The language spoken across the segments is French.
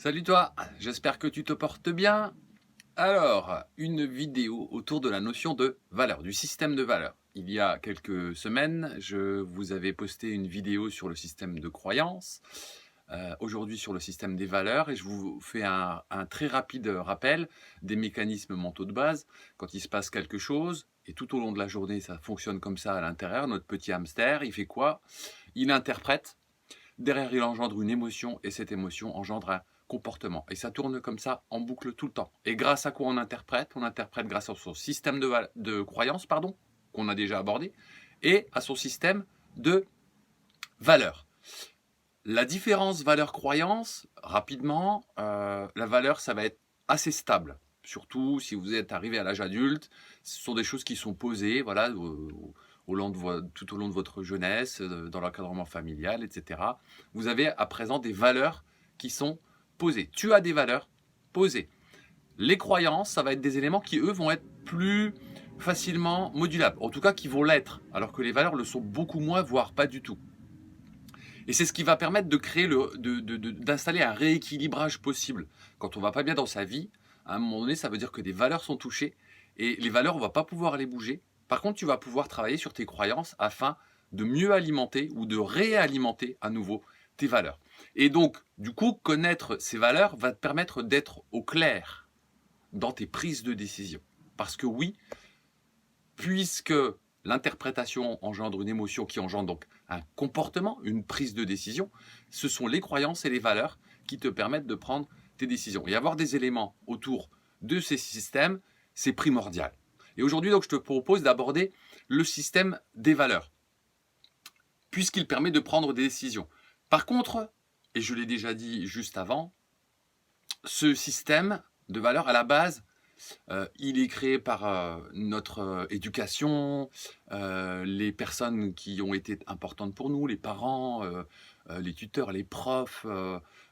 Salut toi, j'espère que tu te portes bien. Alors, une vidéo autour de la notion de valeur, du système de valeur. Il y a quelques semaines, je vous avais posté une vidéo sur le système de croyance, aujourd'hui sur le système des valeurs, et je vous fais un très rapide rappel des mécanismes mentaux de base. Quand il se passe quelque chose, et tout au long de la journée, ça fonctionne comme ça à l'intérieur, notre petit hamster, il fait quoi? Il interprète. Derrière, il engendre une émotion et cette émotion engendre un comportement. Et ça tourne comme ça en boucle tout le temps. Et grâce à quoi on interprète? On interprète grâce à son système de croyance, pardon, qu'on a déjà abordé, et à son système de valeur. La différence valeur-croyance, rapidement, la valeur, ça va être assez stable. Surtout si vous êtes arrivé à l'âge adulte, ce sont des choses qui sont posées, voilà, tout au long de votre jeunesse, dans l'encadrement familial, etc. Vous avez à présent des valeurs qui sont posées. Tu as des valeurs posées. Les croyances, ça va être des éléments qui, eux, vont être plus facilement modulables, en tout cas qui vont l'être, alors que les valeurs le sont beaucoup moins, voire pas du tout. Et c'est ce qui va permettre de créer d'installer un rééquilibrage possible. Quand on va pas bien dans sa vie, à un moment donné, ça veut dire que des valeurs sont touchées et les valeurs, on va pas pouvoir les bouger. Par contre, tu vas pouvoir travailler sur tes croyances afin de mieux alimenter ou de réalimenter à nouveau tes valeurs. Et donc, du coup, connaître ces valeurs va te permettre d'être au clair dans tes prises de décision. Parce que oui, puisque l'interprétation engendre une émotion qui engendre donc un comportement, une prise de décision, ce sont les croyances et les valeurs qui te permettent de prendre tes décisions. Et avoir des éléments autour de ces systèmes, c'est primordial. Et aujourd'hui, donc, je te propose d'aborder le système des valeurs, puisqu'il permet de prendre des décisions. Par contre, et je l'ai déjà dit juste avant, ce système de valeurs, à la base, il est créé par notre éducation, les personnes qui ont été importantes pour nous, les parents, les tuteurs, les profs,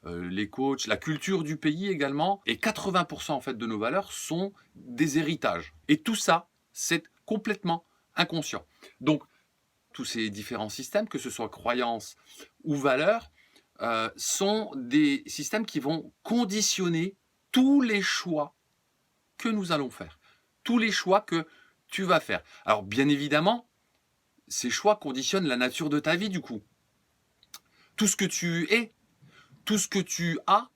les coachs, la culture du pays également. Et 80% en fait de nos valeurs sont des héritages. Et tout ça, c'est complètement inconscient. Donc, tous ces différents systèmes, que ce soit croyances ou valeurs, sont des systèmes qui vont conditionner tous les choix que nous allons faire, tous les choix que tu vas faire. Alors bien évidemment, ces choix conditionnent la nature de ta vie du coup. Tout ce que tu es, tout ce que tu as,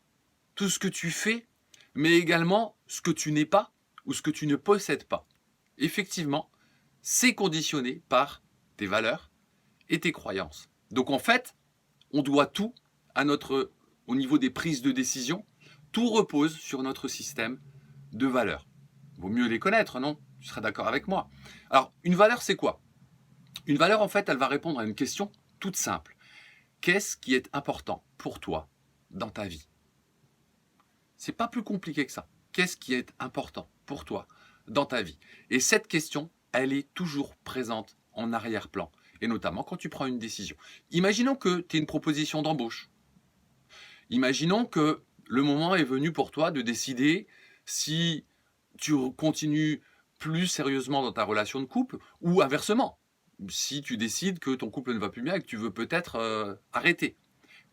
tout ce que tu fais, mais également ce que tu n'es pas ou ce que tu ne possèdes pas. Effectivement, c'est conditionné par tes valeurs et tes croyances. Donc en fait, on doit tout au niveau des prises de décision, tout repose sur notre système de valeurs. Vaut mieux les connaître, non? Tu seras d'accord avec moi. Alors, une valeur, c'est quoi? Une valeur, en fait, elle va répondre à une question toute simple. Qu'est-ce qui est important pour toi dans ta vie? C'est pas plus compliqué que ça. Qu'est-ce qui est important pour toi dans ta vie? Et cette question, elle est toujours présente en arrière-plan, et notamment quand tu prends une décision. Imaginons que tu aies une proposition d'embauche. Imaginons que le moment est venu pour toi de décider si tu continues plus sérieusement dans ta relation de couple ou inversement, si tu décides que ton couple ne va plus bien et que tu veux peut-être arrêter.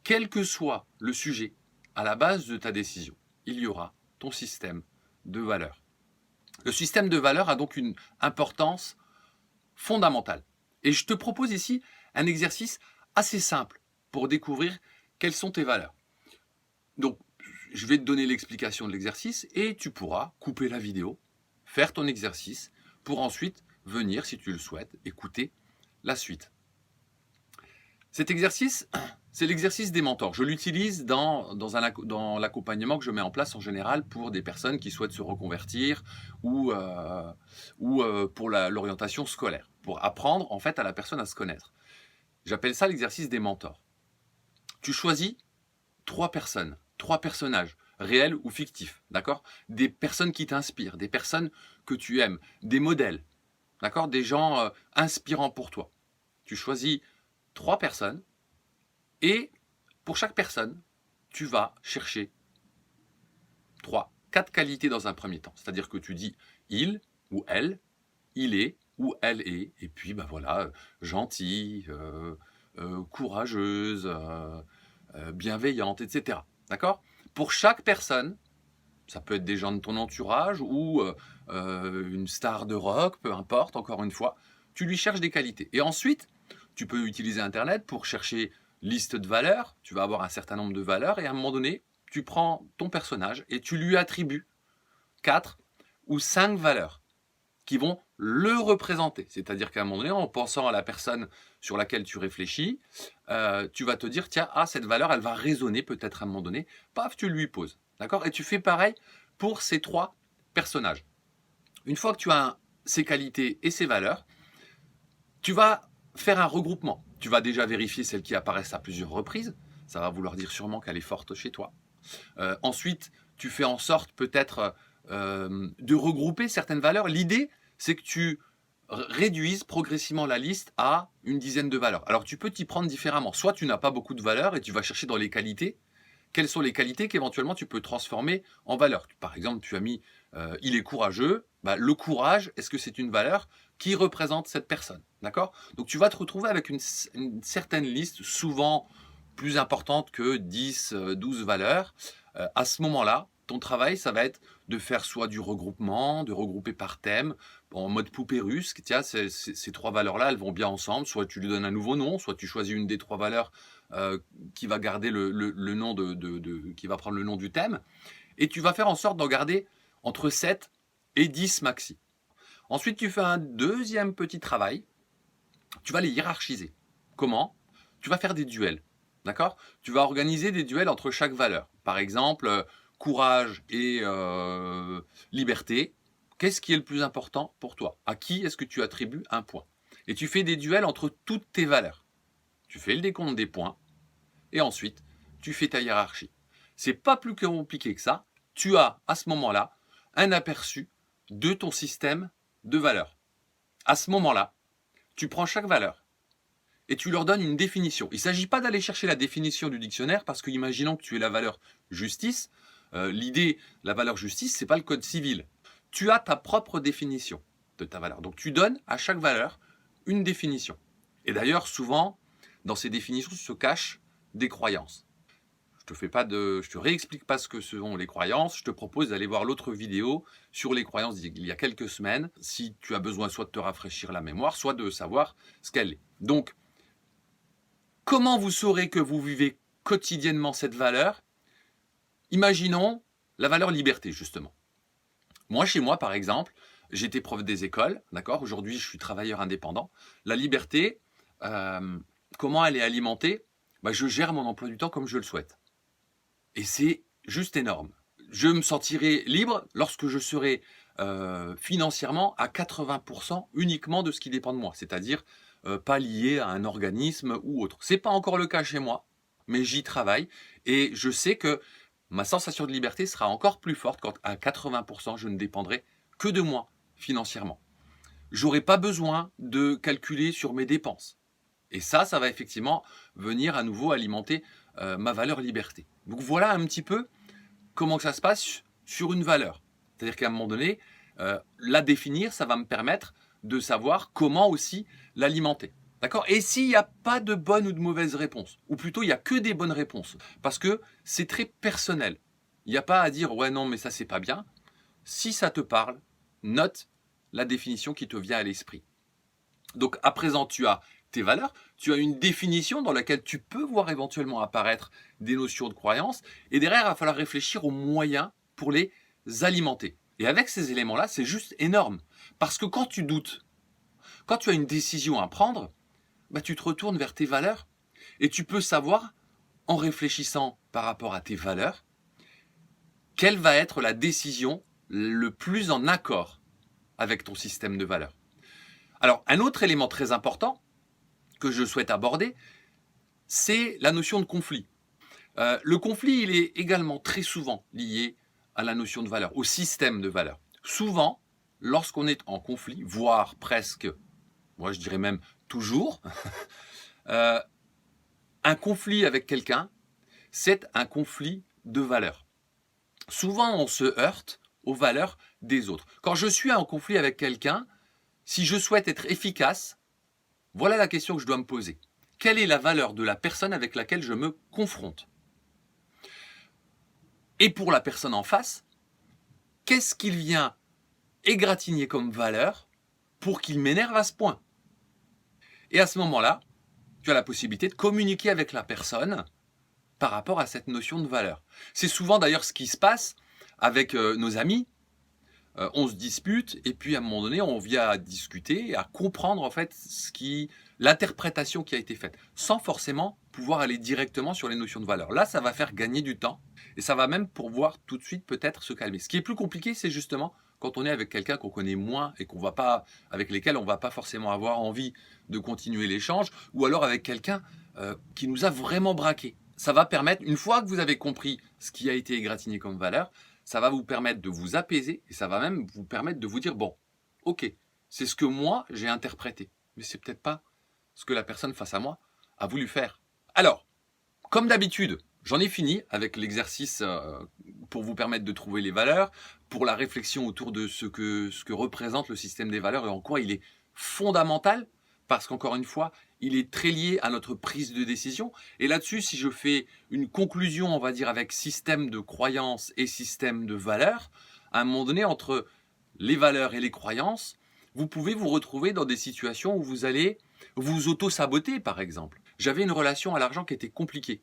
Quel que soit le sujet, à la base de ta décision, il y aura ton système de valeurs. Le système de valeurs a donc une importance fondamentale. Et je te propose ici un exercice assez simple pour découvrir quelles sont tes valeurs. Donc, je vais te donner l'explication de l'exercice et tu pourras couper la vidéo, faire ton exercice pour ensuite venir, si tu le souhaites, écouter la suite. Cet exercice, c'est l'exercice des mentors. Je l'utilise dans l'accompagnement que je mets en place en général pour des personnes qui souhaitent se reconvertir ou pour l'orientation scolaire, pour apprendre en fait à la personne à se connaître. J'appelle ça l'exercice des mentors. Tu choisis 3 personnes, 3 personnages, réels ou fictifs, d'accord? Des personnes qui t'inspirent, des personnes que tu aimes, des modèles, d'accord? Des gens inspirants pour toi. Tu choisis 3 personnes et pour chaque personne, tu vas chercher 3, 4 qualités dans un premier temps. C'est-à-dire que tu dis il ou elle, il est ou elle est, et puis ben voilà, gentille, courageuse, bienveillante, etc. D'accord? pour chaque personne, ça peut être des gens de ton entourage ou une star de rock, peu importe, encore une fois, tu lui cherches des qualités. Et ensuite, tu peux utiliser Internet pour chercher liste de valeurs, tu vas avoir un certain nombre de valeurs, et à un moment donné, tu prends ton personnage et tu lui attribues 4 ou 5 valeurs qui vont le représenter. C'est-à-dire qu'à un moment donné, en pensant à la personne sur laquelle tu réfléchis, tu vas te dire, tiens, cette valeur, elle va résonner peut-être à un moment donné. Paf, tu lui poses. D'accord? Et tu fais pareil pour ces 3 personnages. Une fois que tu as ces qualités et ces valeurs, tu vas faire un regroupement. Tu vas déjà vérifier celles qui apparaissent à plusieurs reprises. Ça va vouloir dire sûrement qu'elle est forte chez toi. Ensuite, tu fais en sorte peut-être de regrouper certaines valeurs. L'idée, c'est que tu réduises progressivement la liste à une dizaine de valeurs. Alors, tu peux t'y prendre différemment. Soit tu n'as pas beaucoup de valeurs et tu vas chercher dans les qualités. Quelles sont les qualités qu'éventuellement tu peux transformer en valeur? Par exemple, tu as mis il est courageux. Le courage, est-ce que c'est une valeur qui représente cette personne? D'accord? Donc, tu vas te retrouver avec une certaine liste, souvent plus importante que 10, 12 valeurs. À ce moment-là, ton travail, ça va être de faire soit du regroupement, de regrouper par thème, en mode poupée russe. Tiens, ces 3 valeurs-là, elles vont bien ensemble. Soit tu lui donnes un nouveau nom, soit tu choisis une des 3 valeurs qui va garder le nom qui va prendre le nom du thème. Et tu vas faire en sorte d'en garder entre 7 et 10 maxi. Ensuite, tu fais un deuxième petit travail. Tu vas les hiérarchiser. Comment? Tu vas faire des duels. D'accord? Tu vas organiser des duels entre chaque valeur. Par exemple, courage et liberté. Qu'est-ce qui est le plus important pour toi? À qui est-ce que tu attribues un point? Et tu fais des duels entre toutes tes valeurs. Tu fais le décompte des points et ensuite, tu fais ta hiérarchie. C'est pas plus compliqué que ça. Tu as à ce moment-là un aperçu de ton système de valeurs. À ce moment-là, tu prends chaque valeur et tu leur donnes une définition. Il ne s'agit pas d'aller chercher la définition du dictionnaire parce que imaginons que tu aies la valeur justice. L'idée, la valeur justice, ce n'est pas le code civil. Tu as ta propre définition de ta valeur. Donc tu donnes à chaque valeur une définition. Et d'ailleurs, souvent, dans ces définitions se cachent des croyances. Je te réexplique pas ce que sont les croyances. Je te propose d'aller voir l'autre vidéo sur les croyances d'il y a quelques semaines, si tu as besoin soit de te rafraîchir la mémoire, soit de savoir ce qu'elle est. Donc, comment vous saurez que vous vivez quotidiennement cette valeur? Imaginons la valeur liberté, justement. Moi, chez moi, par exemple, j'étais prof des écoles, d'accord? Aujourd'hui, je suis travailleur indépendant. La liberté, comment elle est alimentée? Je gère mon emploi du temps comme je le souhaite. Et c'est juste énorme. Je me sentirai libre lorsque je serai financièrement à 80% uniquement de ce qui dépend de moi, c'est-à-dire pas lié à un organisme ou autre. Ce n'est pas encore le cas chez moi, mais j'y travaille et je sais que ma sensation de liberté sera encore plus forte quand à 80% je ne dépendrai que de moi financièrement. J'aurai pas besoin de calculer sur mes dépenses. Et ça va effectivement venir à nouveau alimenter ma valeur liberté. Donc voilà un petit peu comment ça se passe sur une valeur. C'est-à-dire qu'à un moment donné, la définir, ça va me permettre de savoir comment aussi l'alimenter. D'accord? Et s'il n'y a pas de bonne ou de mauvaise réponse, ou plutôt il n'y a que des bonnes réponses, parce que c'est très personnel. Il n'y a pas à dire ouais non mais ça c'est pas bien. Si ça te parle, note la définition qui te vient à l'esprit. Donc à présent tu as tes valeurs, tu as une définition dans laquelle tu peux voir éventuellement apparaître des notions de croyance, et derrière il va falloir réfléchir aux moyens pour les alimenter. Et avec ces éléments-là, c'est juste énorme. Parce que quand tu doutes, quand tu as une décision à prendre, tu te retournes vers tes valeurs et tu peux savoir, en réfléchissant par rapport à tes valeurs, quelle va être la décision le plus en accord avec ton système de valeurs. Alors, un autre élément très important que je souhaite aborder, c'est la notion de conflit. Le conflit, il est également très souvent lié à la notion de valeur, au système de valeurs. Souvent, lorsqu'on est en conflit, voire presque, moi je dirais même toujours, un conflit avec quelqu'un, c'est un conflit de valeurs. Souvent, on se heurte aux valeurs des autres. Quand je suis en conflit avec quelqu'un, si je souhaite être efficace, voilà la question que je dois me poser. Quelle est la valeur de la personne avec laquelle je me confronte? Et pour la personne en face, qu'est-ce qu'il vient égratigner comme valeur pour qu'il m'énerve à ce point? Et à ce moment-là, tu as la possibilité de communiquer avec la personne par rapport à cette notion de valeur. C'est souvent d'ailleurs ce qui se passe avec nos amis. On se dispute et puis à un moment donné, on vient à discuter, à comprendre en fait l'interprétation qui a été faite, sans forcément pouvoir aller directement sur les notions de valeur. Là, ça va faire gagner du temps et ça va même pouvoir tout de suite peut-être se calmer. Ce qui est plus compliqué, c'est justement quand on est avec quelqu'un qu'on connaît moins et avec lesquels on ne va pas forcément avoir envie de continuer l'échange, ou alors avec quelqu'un qui nous a vraiment braqué. Ça va permettre, une fois que vous avez compris ce qui a été égratigné comme valeur, ça va vous permettre de vous apaiser et ça va même vous permettre de vous dire, bon, ok, c'est ce que moi j'ai interprété, mais c'est peut-être pas ce que la personne face à moi a voulu faire. Alors, comme d'habitude, j'en ai fini avec l'exercice pour vous permettre de trouver les valeurs, pour la réflexion autour de ce que représente le système des valeurs et en quoi il est fondamental, parce qu'encore une fois, il est très lié à notre prise de décision. Et là-dessus, si je fais une conclusion, on va dire, avec système de croyances et système de valeurs, à un moment donné, entre les valeurs et les croyances, vous pouvez vous retrouver dans des situations où vous allez vous auto-saboter, par exemple. J'avais une relation à l'argent qui était compliquée.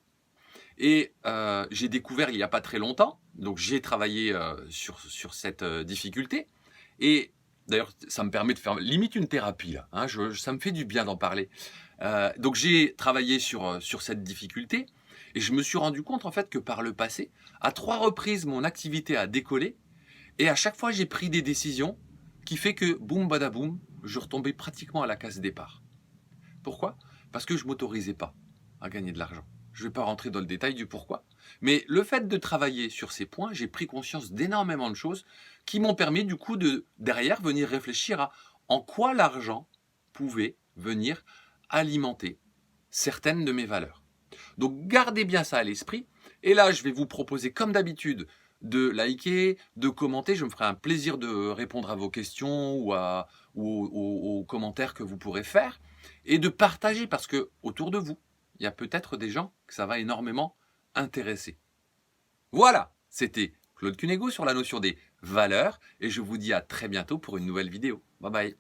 Et j'ai découvert il n'y a pas très longtemps, donc j'ai travaillé sur cette difficulté. Et d'ailleurs, ça me permet de faire limite une thérapie, là. Hein, ça me fait du bien d'en parler. Donc j'ai travaillé sur cette difficulté et je me suis rendu compte en fait que par le passé, à 3 reprises, mon activité a décollé et à chaque fois, j'ai pris des décisions qui fait que, boum badaboum, je retombais pratiquement à la case départ. Pourquoi? Parce que je ne m'autorisais pas à gagner de l'argent. Je ne vais pas rentrer dans le détail du pourquoi. Mais le fait de travailler sur ces points, j'ai pris conscience d'énormément de choses qui m'ont permis du coup de derrière venir réfléchir à en quoi l'argent pouvait venir alimenter certaines de mes valeurs. Donc gardez bien ça à l'esprit. Et là, je vais vous proposer comme d'habitude de liker, de commenter. Je me ferai un plaisir de répondre à vos questions ou aux commentaires que vous pourrez faire et de partager parce que autour de vous, il y a peut-être des gens que ça va énormément intéresser. Voilà, c'était Claude Cunego sur la notion des valeurs et je vous dis à très bientôt pour une nouvelle vidéo. Bye bye.